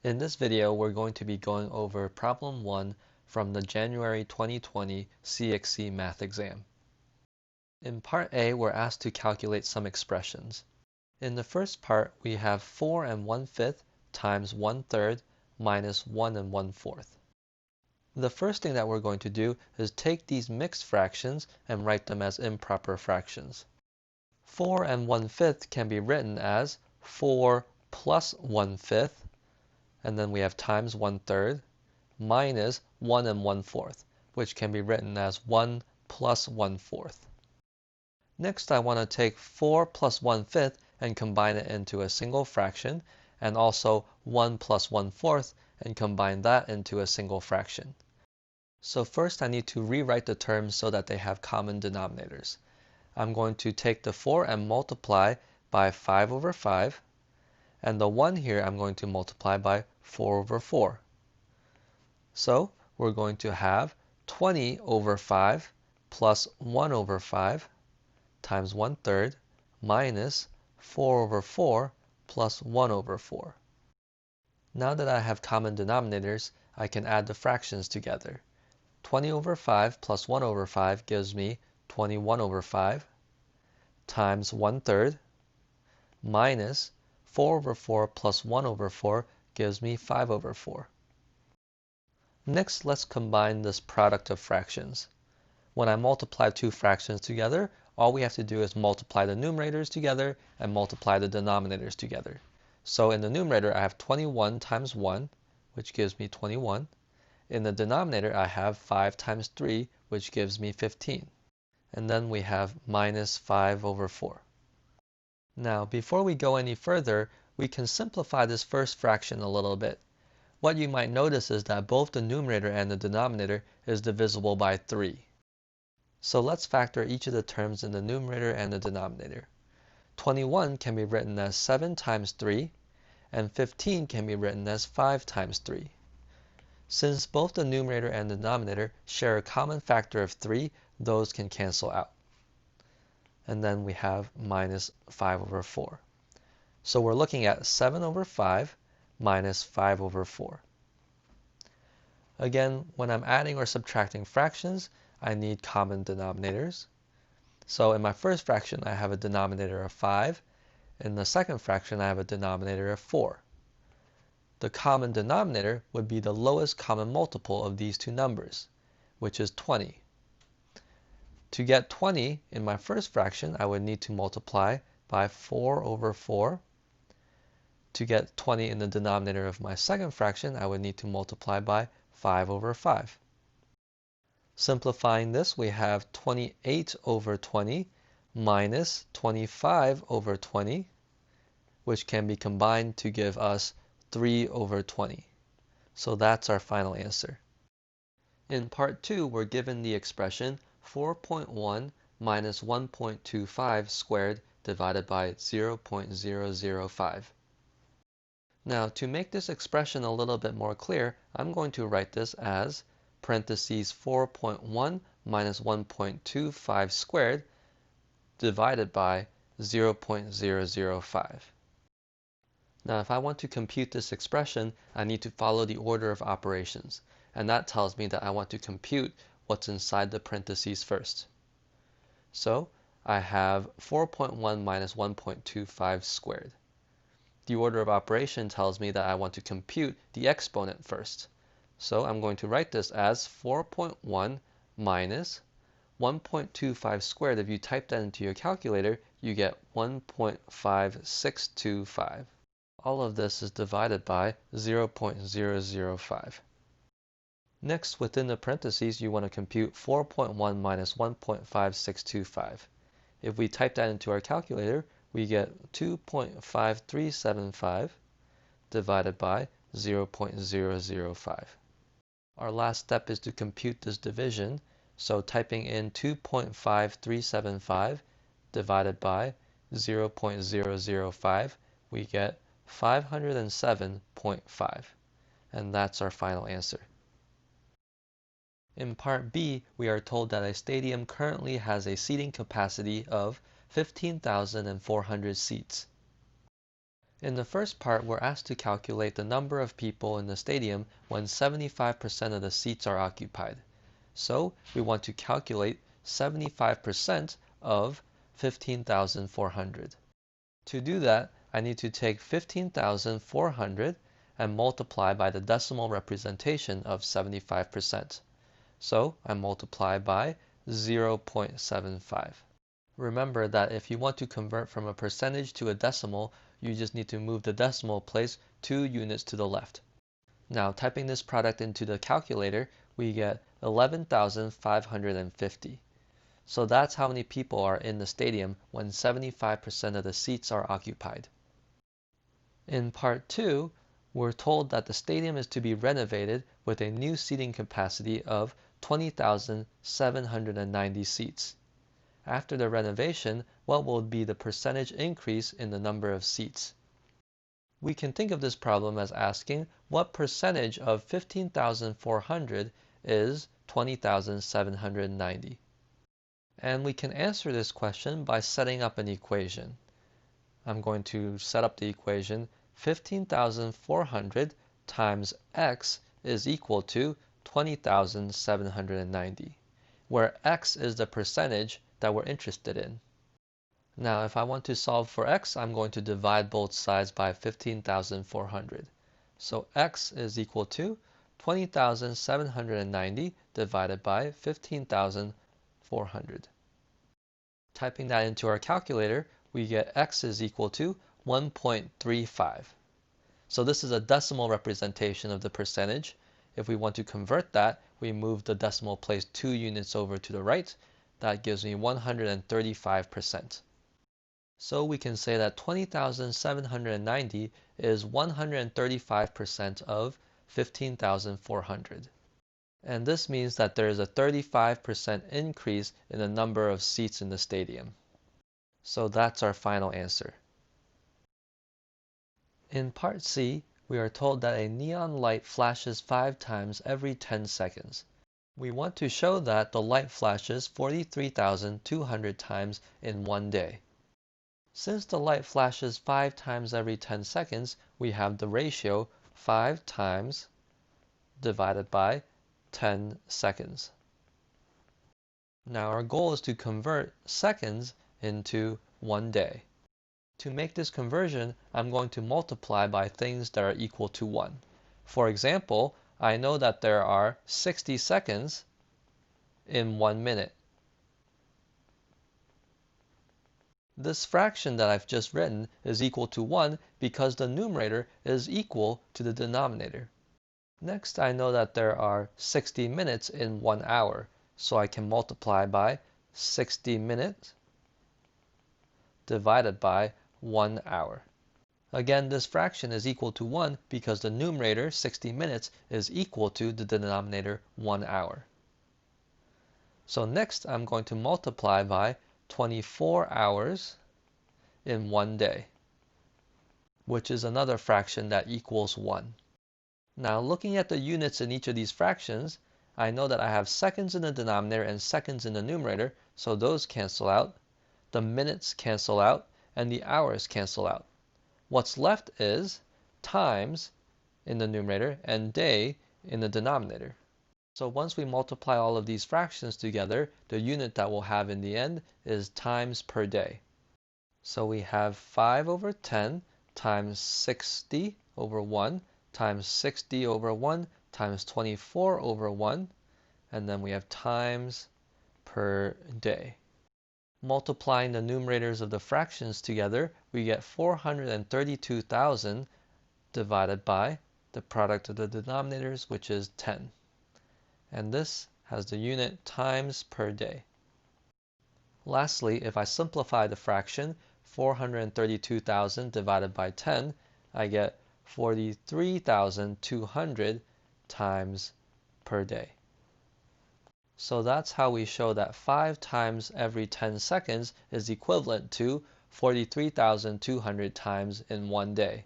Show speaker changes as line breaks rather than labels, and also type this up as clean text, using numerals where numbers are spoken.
In this video, we're going to be going over problem 1 from the January 2020 CXC Math exam. In part A, we're asked to calculate some expressions. In the first part, we have 4 1/5 times 1/3 minus 1 1/4. The first thing that we're going to do is take these mixed fractions and write them as improper fractions. 4 1/5 can be written as 4 plus 1/5, and then we have times 1/3 minus 1 1/4, which can be written as 1 plus 1/4. Next, I want to take 4 plus 1/5 and combine it into a single fraction, and also 1 plus 1/4 and combine that into a single fraction. So first I need to rewrite the terms so that they have common denominators. I'm going to take the 4 and multiply by 5 over 5, and the 1 here I'm going to multiply by 4 over 4. So we're going to have 20 over 5 plus 1 over 5 times 1/3 minus 4 over 4 plus 1 over 4. Now that I have common denominators, I can add the fractions together. 20 over 5 plus 1 over 5 gives me 21 over 5 times 1/3 minus 4 over 4 plus 1 over 4 gives me 5 over 4. Next, let's combine this product of fractions. When I multiply two fractions together, all we have to do is multiply the numerators together and multiply the denominators together. So in the numerator, I have 21 times 1, which gives me 21. In the denominator, I have 5 times 3, which gives me 15. And then we have minus 5 over 4. Now, before we go any further, we can simplify this first fraction a little bit. What you might notice is that both the numerator and the denominator is divisible by 3. So let's factor each of the terms in the numerator and the denominator. 21 can be written as 7 times 3, and 15 can be written as 5 times 3. Since both the numerator and the denominator share a common factor of 3, those can cancel out. And then we have minus 5 over 4. So we're looking at 7 over 5 minus 5 over 4. Again, when I'm adding or subtracting fractions, I need common denominators. So in my first fraction, I have a denominator of 5. In the second fraction, I have a denominator of 4. The common denominator would be the lowest common multiple of these two numbers, which is 20. To get 20 in my first fraction, I would need to multiply by 4 over 4. To get 20 in the denominator of my second fraction, I would need to multiply by 5 over 5. Simplifying this, we have 28 over 20 minus 25 over 20, which can be combined to give us 3 over 20. So that's our final answer. In part 2, we're given the expression 4.1 minus 1.25 squared divided by 0.005. Now, to make this expression a little bit more clear, I'm going to write this as parentheses 4.1 minus 1.25 squared divided by 0.005. Now, if I want to compute this expression, I need to follow the order of operations, and that tells me that I want to compute what's inside the parentheses first. So I have 4.1 minus 1.25 squared. The order of operation tells me that I want to compute the exponent first. So I'm going to write this as 4.1 minus 1.25 squared. If you type that into your calculator, you get 1.5625. All of this is divided by 0.005. Next, within the parentheses, you want to compute 4.1 minus 1.5625. If we type that into our calculator, we get 2.5375 divided by 0.005. Our last step is to compute this division, so typing in 2.5375 divided by 0.005, we get 507.5, and that's our final answer. In part B, we are told that a stadium currently has a seating capacity of 15,400 seats. In the first part, we're asked to calculate the number of people in the stadium when 75% of the seats are occupied. So we want to calculate 75% of 15,400. To do that, I need to take 15,400 and multiply by the decimal representation of 75%. So I multiply by 0.75. Remember that if you want to convert from a percentage to a decimal, you just need to move the decimal place 2 units to the left. Now, typing this product into the calculator, we get 11,550. So that's how many people are in the stadium when 75% of the seats are occupied. In part 2, we're told that the stadium is to be renovated with a new seating capacity of 20,790 seats. After the renovation, what will be the percentage increase in the number of seats? We can think of this problem as asking what percentage of 15,400 is 20,790. And we can answer this question by setting up an equation. I'm going to set up the equation 15,400 times x is equal to 20,790, where x is the percentage that we're interested in. Now, if I want to solve for x, I'm going to divide both sides by 15,400. So x is equal to 20,790 divided by 15,400. Typing that into our calculator, we get x is equal to 1.35. So this is a decimal representation of the percentage. If we want to convert that, we move the decimal place 2 units over to the right. That gives me 135%. So we can say that 20,790 is 135% of 15,400. And this means that there is a 35% increase in the number of seats in the stadium. So that's our final answer. In part C, we are told that a neon light flashes 5 times every 10 seconds. We want to show that the light flashes 43,200 times in one day. Since the light flashes 5 times every 10 seconds, we have the ratio 5 times divided by 10 seconds. Now our goal is to convert seconds into 1 day. To make this conversion, I'm going to multiply by things that are equal to 1. For example, I know that there are 60 seconds in 1 minute. This fraction that I've just written is equal to 1 because the numerator is equal to the denominator. Next, I know that there are 60 minutes in 1 hour, so I can multiply by 60 minutes divided by 1 hour. Again, this fraction is equal to 1 because the numerator, 60 minutes, is equal to the denominator, 1 hour. So next, I'm going to multiply by 24 hours in 1 day, which is another fraction that equals 1. Now, looking at the units in each of these fractions, I know that I have seconds in the denominator and seconds in the numerator, so those cancel out. The minutes cancel out, and the hours cancel out. What's left is times in the numerator and day in the denominator. So once we multiply all of these fractions together, the unit that we'll have in the end is times per day. So we have 5 over 10 times 60 over 1 times 60 over 1 times 24 over 1, and then we have times per day. Multiplying the numerators of the fractions together, we get 432,000 divided by the product of the denominators, which is 10. And this has the unit times per day. Lastly, if I simplify the fraction, 432,000 divided by 10, I get 43,200 times per day. So that's how we show that 5 times every 10 seconds is equivalent to 43,200 times in 1 day.